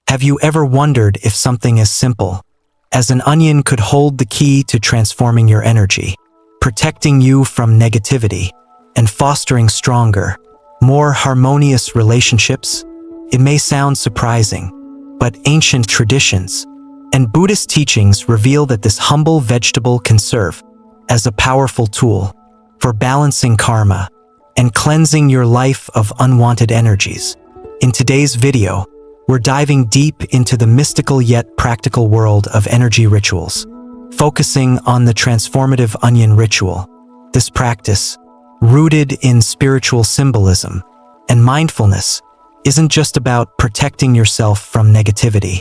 Have you ever wondered if something as simple as an onion could hold the key to transforming your energy, protecting you from negativity, and fostering stronger, more harmonious relationships? It may sound surprising, but ancient traditions and Buddhist teachings reveal that this humble vegetable can serve as a powerful tool for balancing karma and cleansing your life of unwanted energies. In today's video, we're diving deep into the mystical yet practical world of energy rituals, focusing on the transformative onion ritual. This practice, rooted in spiritual symbolism and mindfulness, isn't just about protecting yourself from negativity.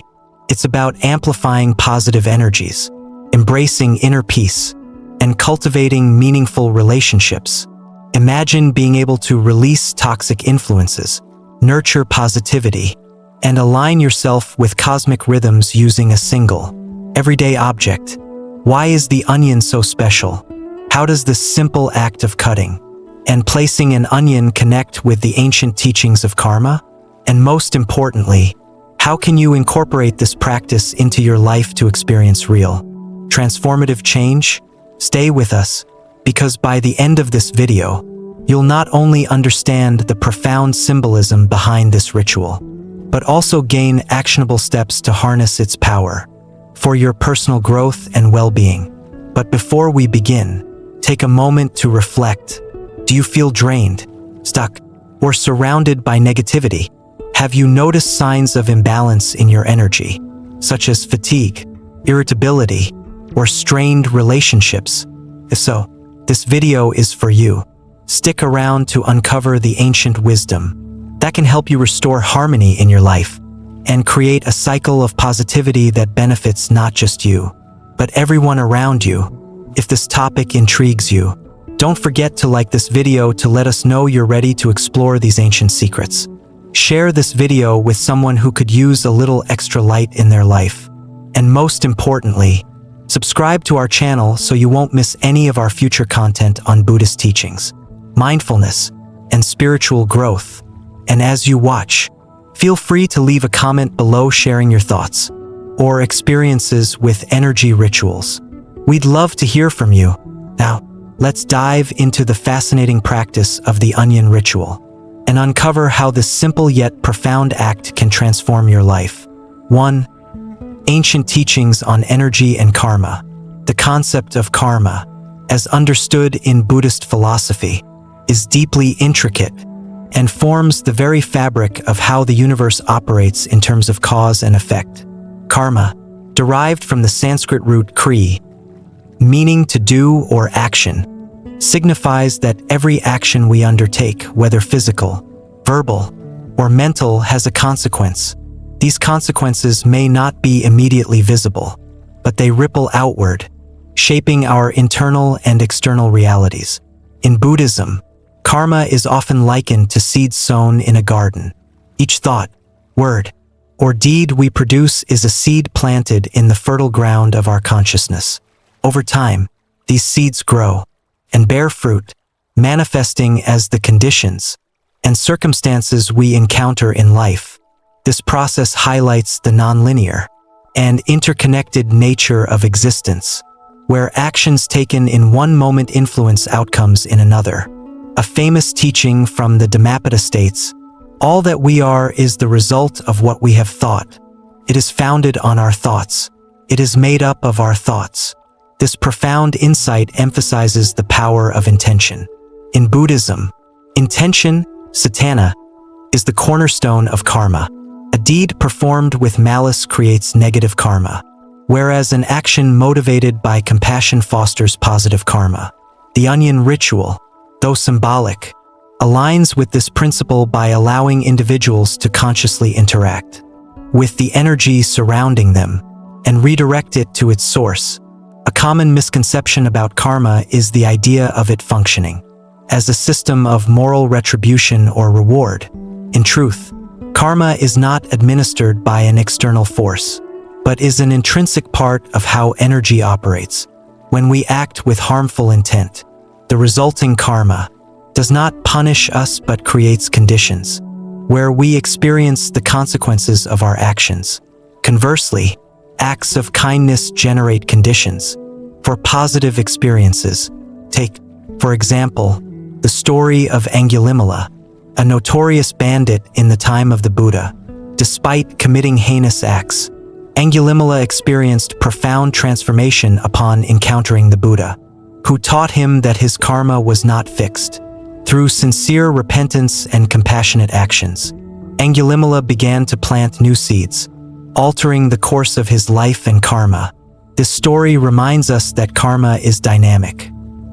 It's about amplifying positive energies, embracing inner peace, and cultivating meaningful relationships. Imagine being able to release toxic influences, nurture positivity, and align yourself with cosmic rhythms using a single, everyday object. Why is the onion so special? How does this simple act of cutting and placing an onion connect with the ancient teachings of karma? And most importantly, how can you incorporate this practice into your life to experience real, transformative change? Stay with us, because by the end of this video, you'll not only understand the profound symbolism behind this ritual, but also gain actionable steps to harness its power for your personal growth and well-being. But before we begin, take a moment to reflect. Do you feel drained, stuck, or surrounded by negativity? Have you noticed signs of imbalance in your energy, such as fatigue, irritability, or strained relationships? If so, this video is for you. Stick around to uncover the ancient wisdom that can help you restore harmony in your life and create a cycle of positivity that benefits not just you, but everyone around you. If this topic intrigues you, don't forget to like this video to let us know you're ready to explore these ancient secrets. Share this video with someone who could use a little extra light in their life. And most importantly, subscribe to our channel so you won't miss any of our future content on Buddhist teachings, mindfulness, and spiritual growth. And as you watch, feel free to leave a comment below sharing your thoughts or experiences with energy rituals. We'd love to hear from you. Now, let's dive into the fascinating practice of the onion ritual and uncover how this simple yet profound act can transform your life. 1. Ancient teachings on energy and karma. The concept of karma, as understood in Buddhist philosophy, is deeply intricate and forms the very fabric of how the universe operates in terms of cause and effect. Karma, derived from the Sanskrit root kri, meaning to do or action, signifies that every action we undertake, whether physical, verbal, or mental, has a consequence. These consequences may not be immediately visible, but they ripple outward, shaping our internal and external realities. In Buddhism, karma is often likened to seeds sown in a garden. Each thought, word, or deed we produce is a seed planted in the fertile ground of our consciousness. Over time, these seeds grow and bear fruit, manifesting as the conditions and circumstances we encounter in life. This process highlights the nonlinear and interconnected nature of existence, where actions taken in one moment influence outcomes in another. A famous teaching from the Dhammapada states, "All that we are is the result of what we have thought. It is founded on our thoughts. It is made up of our thoughts." This profound insight emphasizes the power of intention. In Buddhism, intention, satana, is the cornerstone of karma. A deed performed with malice creates negative karma, whereas an action motivated by compassion fosters positive karma. The onion ritual, though symbolic, aligns with this principle by allowing individuals to consciously interact with the energy surrounding them and redirect it to its source. A common misconception about karma is the idea of it functioning as a system of moral retribution or reward. In truth, karma is not administered by an external force, but is an intrinsic part of how energy operates. When we act with harmful intent, the resulting karma does not punish us but creates conditions where we experience the consequences of our actions. Conversely, acts of kindness generate conditions for positive experiences. Take, for example, the story of Angulimala, a notorious bandit in the time of the Buddha. Despite committing heinous acts, Angulimala experienced profound transformation upon encountering the Buddha, who taught him that his karma was not fixed. Through sincere repentance and compassionate actions, Angulimala began to plant new seeds, altering the course of his life and karma. This story reminds us that karma is dynamic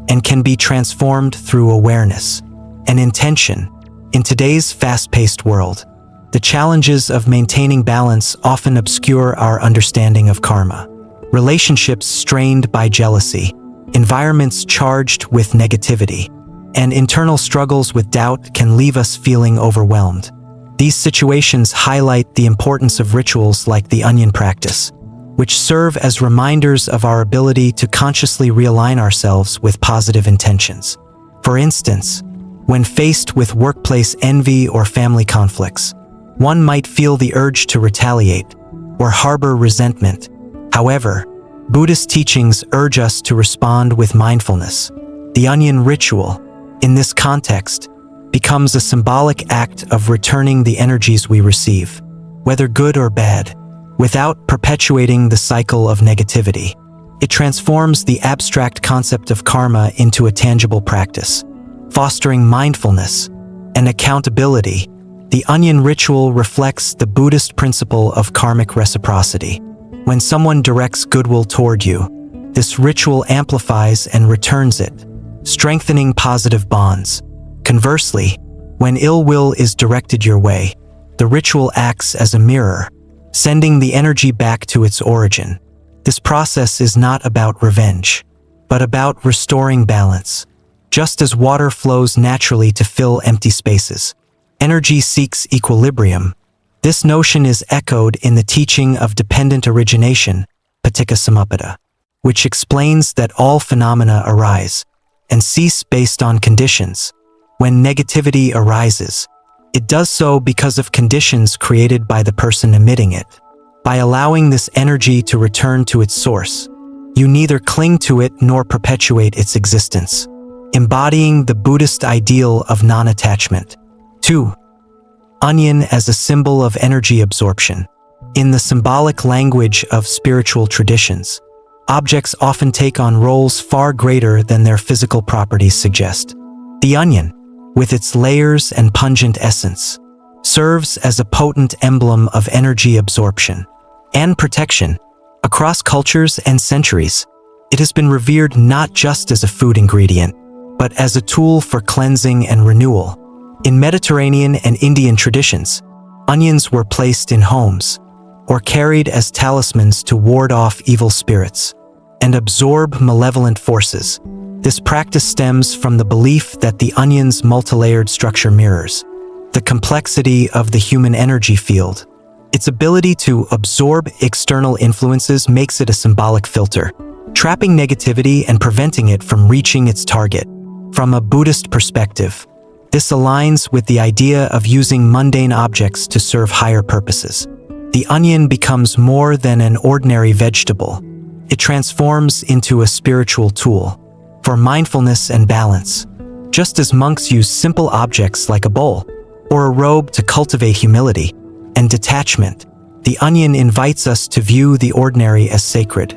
and can be transformed through awareness and intention. In today's fast-paced world, the challenges of maintaining balance often obscure our understanding of karma. Relationships strained by jealousy, environments charged with negativity, and internal struggles with doubt can leave us feeling overwhelmed. These situations highlight the importance of rituals like the onion practice, which serve as reminders of our ability to consciously realign ourselves with positive intentions. For instance, when faced with workplace envy or family conflicts, one might feel the urge to retaliate or harbor resentment. However, Buddhist teachings urge us to respond with mindfulness. The onion ritual, in this context, becomes a symbolic act of returning the energies we receive, whether good or bad, without perpetuating the cycle of negativity. It transforms the abstract concept of karma into a tangible practice, fostering mindfulness and accountability. The onion ritual reflects the Buddhist principle of karmic reciprocity. When someone directs goodwill toward you, this ritual amplifies and returns it, strengthening positive bonds. Conversely, when ill will is directed your way, the ritual acts as a mirror, sending the energy back to its origin. This process is not about revenge, but about restoring balance. Just as water flows naturally to fill empty spaces, energy seeks equilibrium. This notion is echoed in the teaching of dependent origination, Paticca, which explains that all phenomena arise and cease based on conditions. When negativity arises, it does so because of conditions created by the person emitting it. By allowing this energy to return to its source, you neither cling to it nor perpetuate its existence, embodying the Buddhist ideal of non-attachment. 2. Onion as a symbol of energy absorption. In the symbolic language of spiritual traditions, objects often take on roles far greater than their physical properties suggest. The onion, with its layers and pungent essence, serves as a potent emblem of energy absorption and protection. Across cultures and centuries, it has been revered not just as a food ingredient, but as a tool for cleansing and renewal. In Mediterranean and Indian traditions, onions were placed in homes or carried as talismans to ward off evil spirits and absorb malevolent forces. This practice stems from the belief that the onion's multilayered structure mirrors the complexity of the human energy field. Its ability to absorb external influences makes it a symbolic filter, trapping negativity and preventing it from reaching its target. From a Buddhist perspective, this aligns with the idea of using mundane objects to serve higher purposes. The onion becomes more than an ordinary vegetable. It transforms into a spiritual tool for mindfulness and balance. Just as monks use simple objects like a bowl or a robe to cultivate humility and detachment, the onion invites us to view the ordinary as sacred.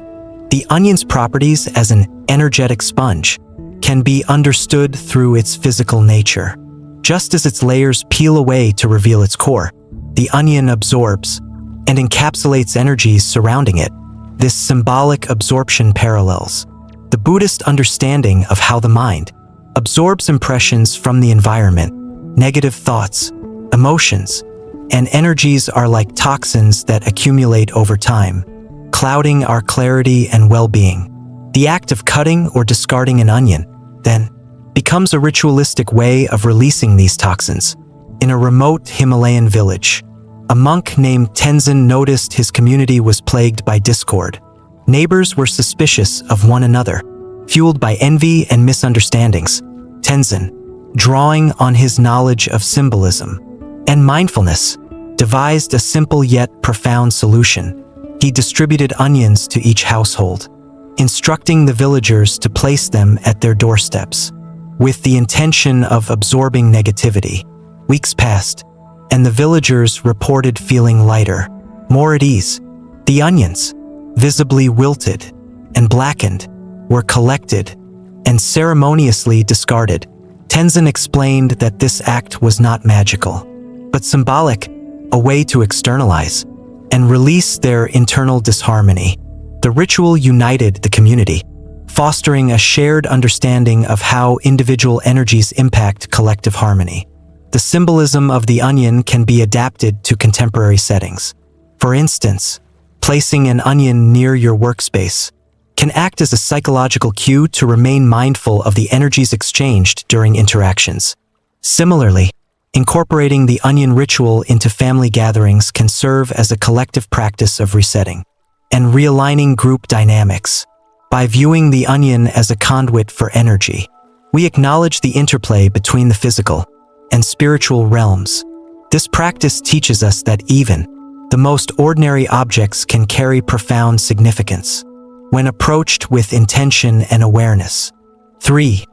The onion's properties as an energetic sponge can be understood through its physical nature. Just as its layers peel away to reveal its core, the onion absorbs and encapsulates energies surrounding it. This symbolic absorption parallels the Buddhist understanding of how the mind absorbs impressions from the environment. Negative thoughts, emotions, and energies are like toxins that accumulate over time, clouding our clarity and well-being. The act of cutting or discarding an onion, then, becomes a ritualistic way of releasing these toxins. In a remote Himalayan village, a monk named Tenzin noticed his community was plagued by discord. Neighbors were suspicious of one another, fueled by envy and misunderstandings. Tenzin, drawing on his knowledge of symbolism, And Mindfulness devised a simple yet profound solution. He distributed onions to each household, instructing the villagers to place them at their doorsteps, with the intention of absorbing negativity. Weeks passed, and the villagers reported feeling lighter, more at ease. The onions, visibly wilted and blackened, were collected and ceremoniously discarded. Tenzin explained that this act was not magical, but symbolic, a way to externalize and release their internal disharmony. The ritual united the community, fostering a shared understanding of how individual energies impact collective harmony. The symbolism of the onion can be adapted to contemporary settings. For instance, placing an onion near your workspace can act as a psychological cue to remain mindful of the energies exchanged during interactions. Similarly, incorporating the onion ritual into family gatherings can serve as a collective practice of resetting and realigning group dynamics. By viewing the onion as a conduit for energy, we acknowledge the interplay between the physical and spiritual realms. This practice teaches us that even the most ordinary objects can carry profound significance when approached with intention and awareness. 3.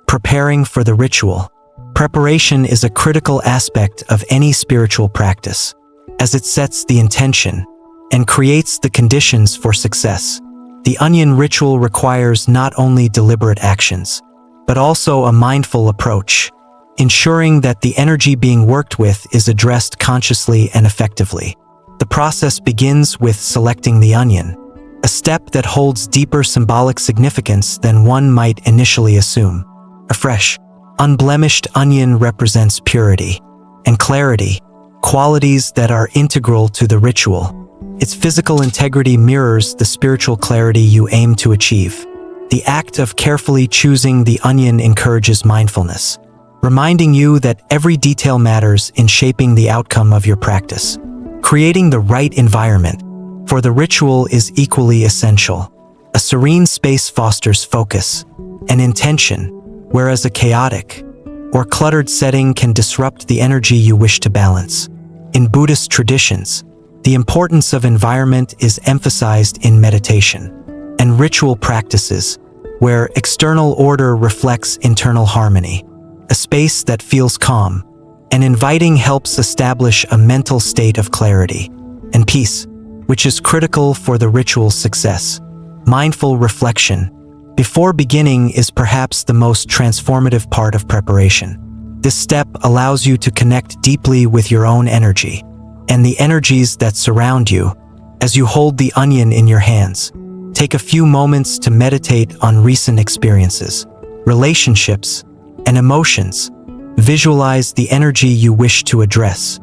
Preparing for the ritual. Preparation is a critical aspect of any spiritual practice, as it sets the intention and creates the conditions for success. The onion ritual requires not only deliberate actions, but also a mindful approach, ensuring that the energy being worked with is addressed consciously and effectively. The process begins with selecting the onion, a step that holds deeper symbolic significance than one might initially assume. A fresh, unblemished onion represents purity and clarity, qualities that are integral to the ritual. Its physical integrity mirrors the spiritual clarity you aim to achieve. The act of carefully choosing the onion encourages mindfulness, reminding you that every detail matters in shaping the outcome of your practice. Creating the right environment for the ritual is equally essential. A serene space fosters focus and intention, whereas a chaotic or cluttered setting can disrupt the energy you wish to balance. In Buddhist traditions, the importance of environment is emphasized in meditation and ritual practices, where external order reflects internal harmony. A space that feels calm and inviting helps establish a mental state of clarity and peace, which is critical for the ritual's success. Mindful reflection before beginning is perhaps the most transformative part of preparation. This step allows you to connect deeply with your own energy and the energies that surround you. As you hold the onion in your hands, take a few moments to meditate on recent experiences, relationships, and emotions. Visualize the energy you wish to address,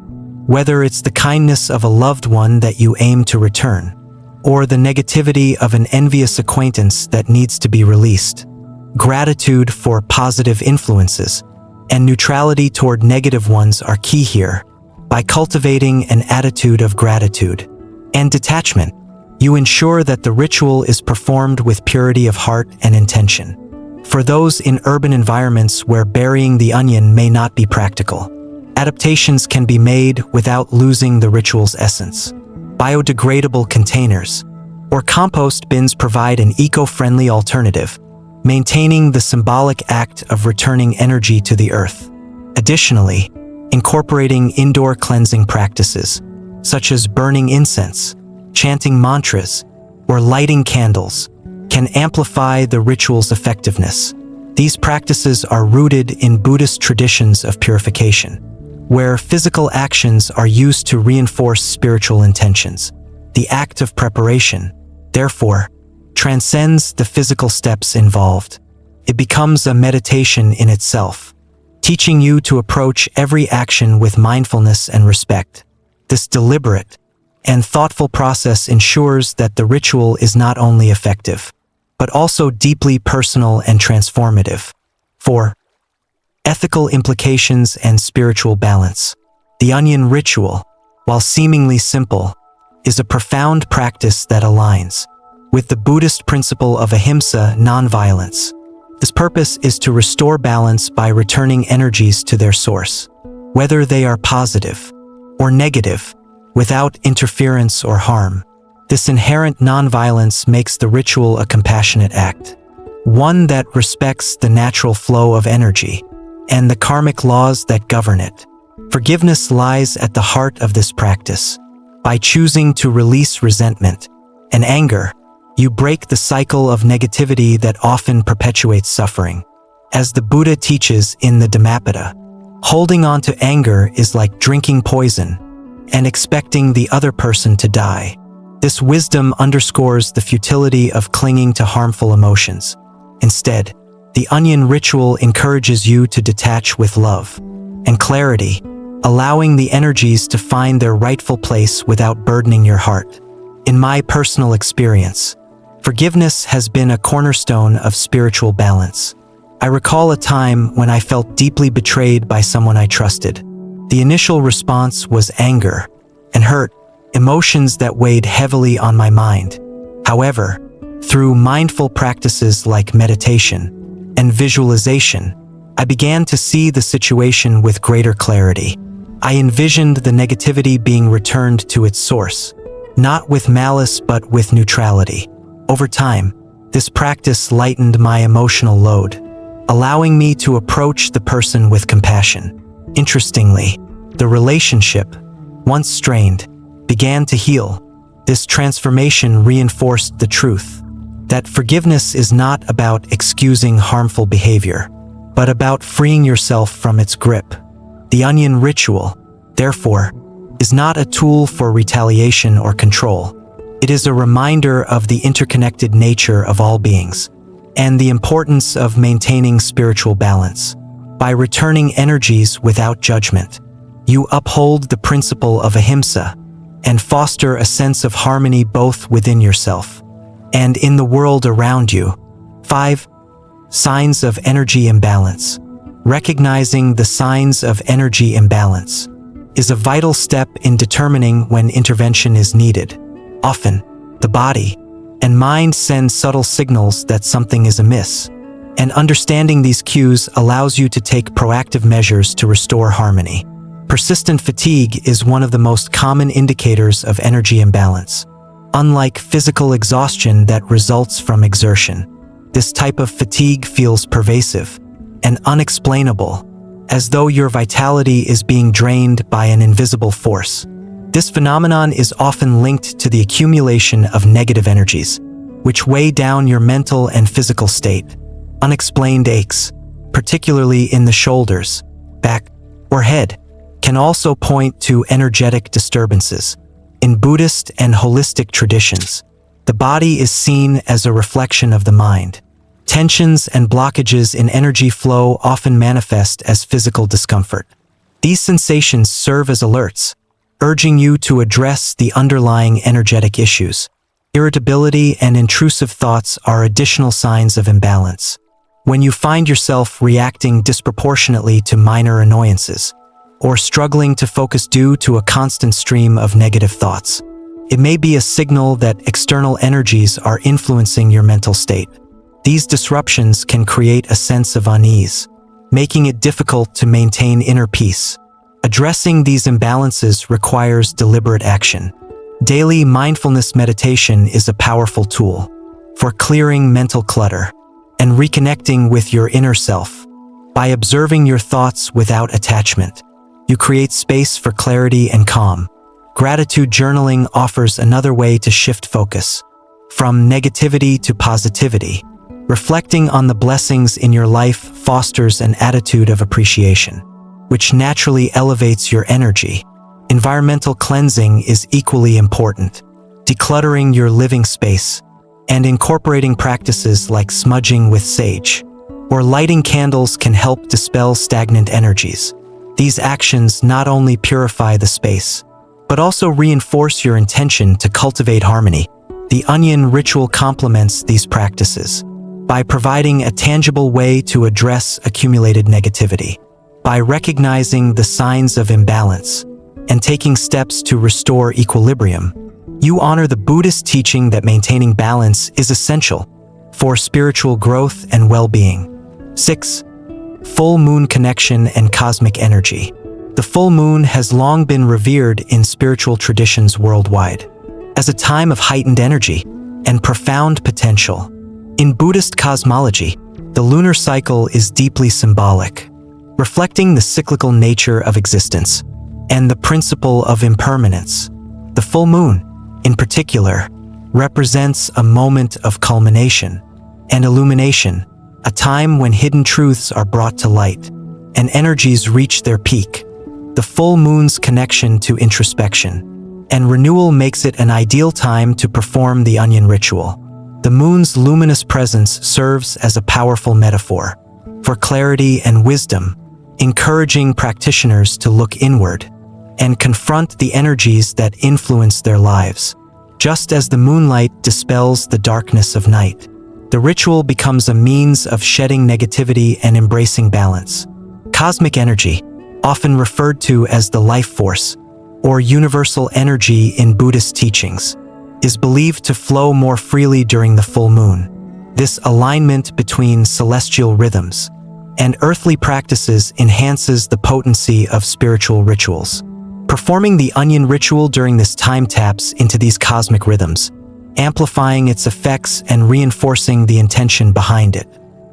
whether it's the kindness of a loved one that you aim to return, or the negativity of an envious acquaintance that needs to be released. Gratitude for positive influences and neutrality toward negative ones are key here. By cultivating an attitude of gratitude and detachment, you ensure that the ritual is performed with purity of heart and intention. For those in urban environments where burying the onion may not be practical, adaptations can be made without losing the ritual's essence. Biodegradable containers or compost bins provide an eco-friendly alternative, maintaining the symbolic act of returning energy to the earth. Additionally, incorporating indoor cleansing practices, such as burning incense, chanting mantras, or lighting candles, can amplify the ritual's effectiveness. These practices are rooted in Buddhist traditions of purification, where physical actions are used to reinforce spiritual intentions. The act of preparation, therefore, transcends the physical steps involved. It becomes a meditation in itself, teaching you to approach every action with mindfulness and respect. This deliberate and thoughtful process ensures that the ritual is not only effective, but also deeply personal and transformative. 4. Ethical implications and spiritual balance. The onion ritual, while seemingly simple, is a profound practice that aligns with the Buddhist principle of ahimsa, nonviolence. This purpose is to restore balance by returning energies to their source, whether they are positive or negative, without interference or harm. This inherent nonviolence makes the ritual a compassionate act, one that respects the natural flow of energy and the karmic laws that govern it. Forgiveness lies at the heart of this practice. By choosing to release resentment and anger, you break the cycle of negativity that often perpetuates suffering. As the Buddha teaches in the Dhammapada, holding on to anger is like drinking poison and expecting the other person to die. This wisdom underscores the futility of clinging to harmful emotions. Instead, the onion ritual encourages you to detach with love and clarity, allowing the energies to find their rightful place without burdening your heart. In my personal experience, forgiveness has been a cornerstone of spiritual balance. I recall a time when I felt deeply betrayed by someone I trusted. The initial response was anger and hurt, emotions that weighed heavily on my mind. However, through mindful practices like meditation and visualization, I began to see the situation with greater clarity. I envisioned the negativity being returned to its source, not with malice but with neutrality. Over time, this practice lightened my emotional load, allowing me to approach the person with compassion. Interestingly, the relationship, once strained, began to heal. This transformation reinforced the truth that forgiveness is not about excusing harmful behavior, but about freeing yourself from its grip. The onion ritual, therefore, is not a tool for retaliation or control. It is a reminder of the interconnected nature of all beings and the importance of maintaining spiritual balance. By returning energies without judgment, you uphold the principle of ahimsa and foster a sense of harmony both within yourself and in the world around you. 5. Signs of energy imbalance. Recognizing the signs of energy imbalance is a vital step in determining when intervention is needed. Often, the body and mind send subtle signals that something is amiss, and understanding these cues allows you to take proactive measures to restore harmony. Persistent fatigue is one of the most common indicators of energy imbalance. Unlike physical exhaustion that results from exertion, this type of fatigue feels pervasive and unexplainable, as though your vitality is being drained by an invisible force. This phenomenon is often linked to the accumulation of negative energies, which weigh down your mental and physical state. Unexplained aches, particularly in the shoulders, back, or head, can also point to energetic disturbances. In Buddhist and holistic traditions, the body is seen as a reflection of the mind. Tensions and blockages in energy flow often manifest as physical discomfort. These sensations serve as alerts, urging you to address the underlying energetic issues. Irritability and intrusive thoughts are additional signs of imbalance. When you find yourself reacting disproportionately to minor annoyances, or struggling to focus due to a constant stream of negative thoughts, it may be a signal that external energies are influencing your mental state. These disruptions can create a sense of unease, making it difficult to maintain inner peace. Addressing these imbalances requires deliberate action. Daily mindfulness meditation is a powerful tool for clearing mental clutter and reconnecting with your inner self. By observing your thoughts without attachment, you create space for clarity and calm. Gratitude journaling offers another way to shift focus from negativity to positivity. Reflecting on the blessings in your life fosters an attitude of appreciation, which naturally elevates your energy. Environmental cleansing is equally important. Decluttering your living space and incorporating practices like smudging with sage or lighting candles can help dispel stagnant energies. These actions not only purify the space, but also reinforce your intention to cultivate harmony. The onion ritual complements these practices by providing a tangible way to address accumulated negativity. By recognizing the signs of imbalance and taking steps to restore equilibrium, you honor the Buddhist teaching that maintaining balance is essential for spiritual growth and well-being. 6. Full moon connection and cosmic energy. The full moon has long been revered in spiritual traditions worldwide as a time of heightened energy and profound potential. In Buddhist cosmology, the lunar cycle is deeply symbolic, reflecting the cyclical nature of existence and the principle of impermanence. The full moon, in particular, represents a moment of culmination and illumination, a time when hidden truths are brought to light and energies reach their peak. The full moon's connection to introspection and renewal makes it an ideal time to perform the onion ritual. The moon's luminous presence serves as a powerful metaphor for clarity and wisdom, encouraging practitioners to look inward and confront the energies that influence their lives. Just as the moonlight dispels the darkness of night, the ritual becomes a means of shedding negativity and embracing balance. Cosmic energy, often referred to as the life force or universal energy in Buddhist teachings, is believed to flow more freely during the full moon. This alignment between celestial rhythms and earthly practices enhances the potency of spiritual rituals. Performing the onion ritual during this time taps into these cosmic rhythms, amplifying its effects and reinforcing the intention behind it.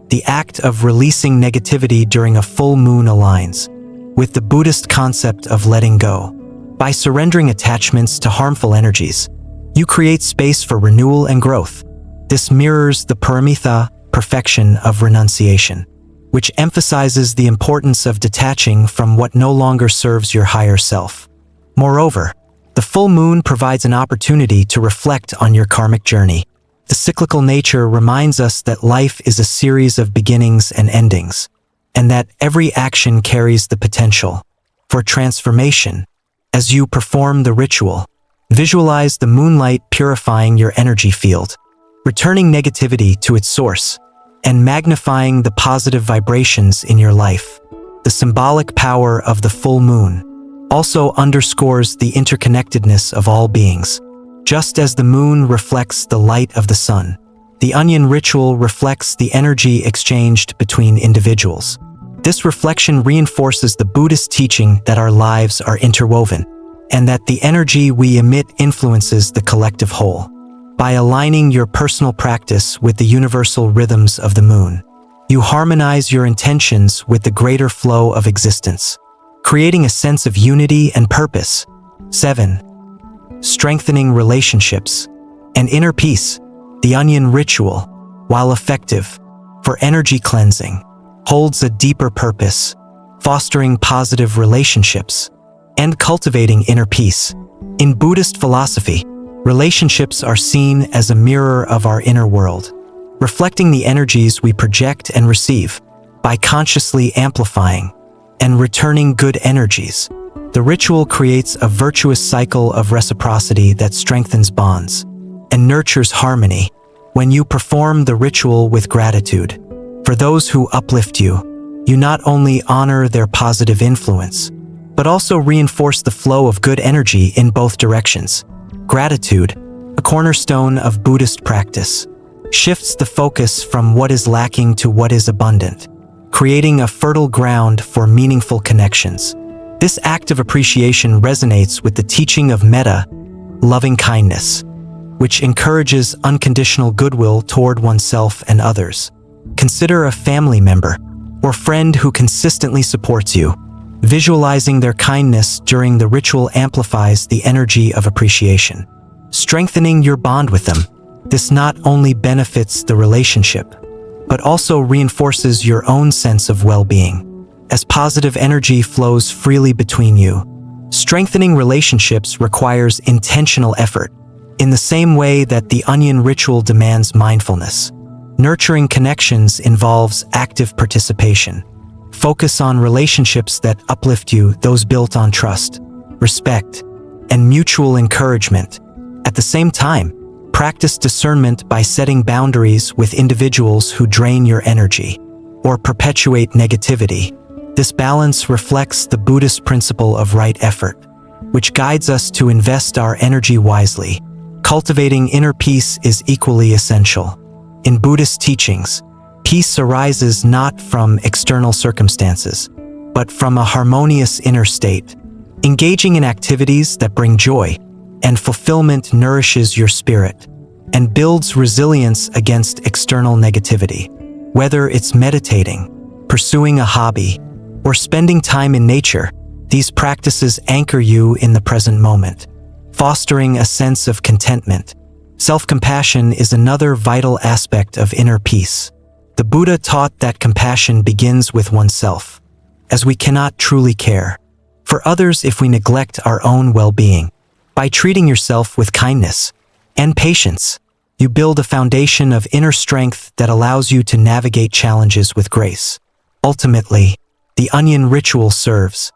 The act of releasing negativity during a full moon aligns with the Buddhist concept of letting go. By surrendering attachments to harmful energies, you create space for renewal and growth. This mirrors the paramitha, perfection of renunciation, which emphasizes the importance of detaching from what no longer serves your higher self. Moreover, the full moon provides an opportunity to reflect on your karmic journey. The cyclical nature reminds us that life is a series of beginnings and endings, and that every action carries the potential for transformation. As you perform the ritual, visualize the moonlight purifying your energy field, returning negativity to its source, and magnifying the positive vibrations in your life. The symbolic power of the full moon also underscores the interconnectedness of all beings. Just as the moon reflects the light of the sun, the onion ritual reflects the energy exchanged between individuals. This reflection reinforces the Buddhist teaching that our lives are interwoven, and that the energy we emit influences the collective whole. By aligning your personal practice with the universal rhythms of the moon, you harmonize your intentions with the greater flow of existence, creating a sense of unity and purpose. 7. Strengthening relationships and inner peace. The onion ritual, while effective for energy cleansing, holds a deeper purpose, fostering positive relationships and cultivating inner peace. In Buddhist philosophy, relationships are seen as a mirror of our inner world, reflecting the energies we project and receive. By consciously amplifying and returning good energies, the ritual creates a virtuous cycle of reciprocity that strengthens bonds and nurtures harmony. When you perform the ritual with gratitude for those who uplift you, you not only honor their positive influence, but also reinforce the flow of good energy in both directions. Gratitude, a cornerstone of Buddhist practice, shifts the focus from what is lacking to what is abundant, creating a fertile ground for meaningful connections. This act of appreciation resonates with the teaching of metta, loving kindness, which encourages unconditional goodwill toward oneself and others. Consider a family member or friend who consistently supports you. Visualizing their kindness during the ritual amplifies the energy of appreciation, strengthening your bond with them. This not only benefits the relationship, but also reinforces your own sense of well-being, as positive energy flows freely between you. Strengthening relationships requires intentional effort, in the same way that the onion ritual demands mindfulness. Nurturing connections involves active participation. Focus on relationships that uplift you, those built on trust, respect, and mutual encouragement. At the same time, practice discernment by setting boundaries with individuals who drain your energy or perpetuate negativity. This balance reflects the Buddhist principle of right effort, which guides us to invest our energy wisely. Cultivating inner peace is equally essential. In Buddhist teachings, peace arises not from external circumstances, but from a harmonious inner state. Engaging in activities that bring joy and fulfillment nourishes your spirit and builds resilience against external negativity. Whether it's meditating, pursuing a hobby, or spending time in nature, these practices anchor you in the present moment, fostering a sense of contentment. Self-compassion is another vital aspect of inner peace. The Buddha taught that compassion begins with oneself, as we cannot truly care for others if we neglect our own well-being. By treating yourself with kindness and patience, you build a foundation of inner strength that allows you to navigate challenges with grace. Ultimately, the onion ritual serves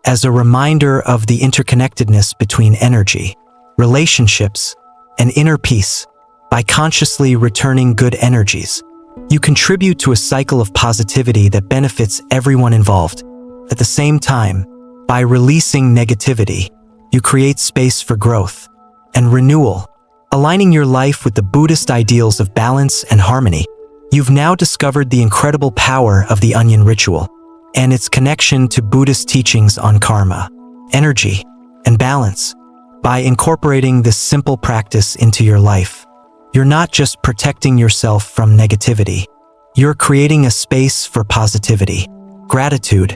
as a reminder of the interconnectedness between energy, relationships, and inner peace. By consciously returning good energies, you contribute to a cycle of positivity that benefits everyone involved. At the same time, by releasing negativity, you create space for growth and renewal, aligning your life with the Buddhist ideals of balance and harmony. You've now discovered the incredible power of the onion ritual and its connection to Buddhist teachings on karma, energy, and balance. By incorporating this simple practice into your life, you're not just protecting yourself from negativity, you're creating a space for positivity, gratitude,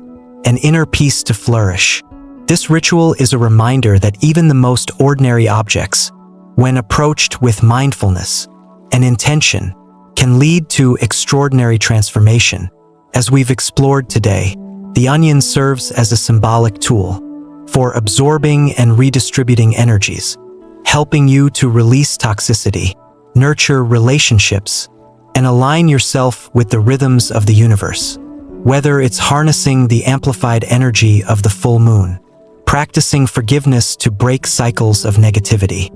and inner peace to flourish. This ritual is a reminder that even the most ordinary objects, when approached with mindfulness and intention, can lead to extraordinary transformation. As we've explored today, the onion serves as a symbolic tool for absorbing and redistributing energies, helping you to release toxicity, nurture relationships, and align yourself with the rhythms of the universe. Whether it's harnessing the amplified energy of the full moon, practicing forgiveness to break cycles of negativity,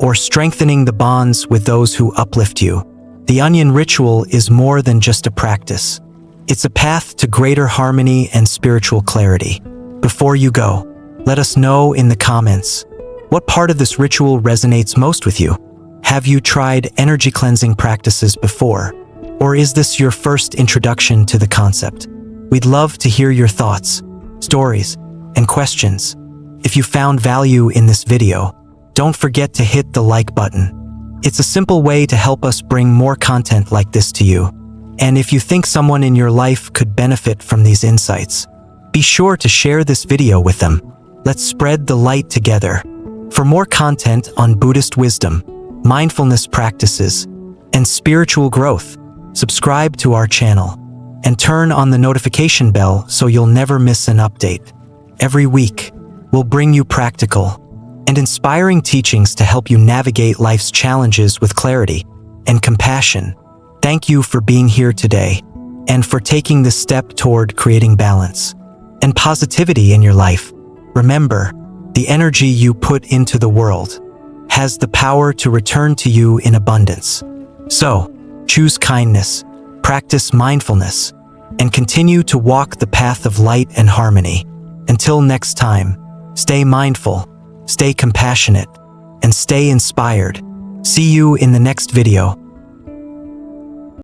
or strengthening the bonds with those who uplift you, the onion ritual is more than just a practice. It's a path to greater harmony and spiritual clarity. Before you go, let us know in the comments, what part of this ritual resonates most with you? Have you tried energy cleansing practices before? Or is this your first introduction to the concept? We'd love to hear your thoughts, stories, and questions. If you found value in this video, don't forget to hit the like button. It's a simple way to help us bring more content like this to you. And if you think someone in your life could benefit from these insights, be sure to share this video with them. Let's spread the light together. For more content on Buddhist wisdom, mindfulness practices, and spiritual growth, subscribe to our channel and turn on the notification bell so you'll never miss an update. Every week, we'll bring you practical and inspiring teachings to help you navigate life's challenges with clarity and compassion. Thank you for being here today and for taking the step toward creating balance and positivity in your life. Remember, the energy you put into the world has the power to return to you in abundance. So, choose kindness, practice mindfulness, and continue to walk the path of light and harmony. Until next time, stay mindful, stay compassionate, and stay inspired. See you in the next video.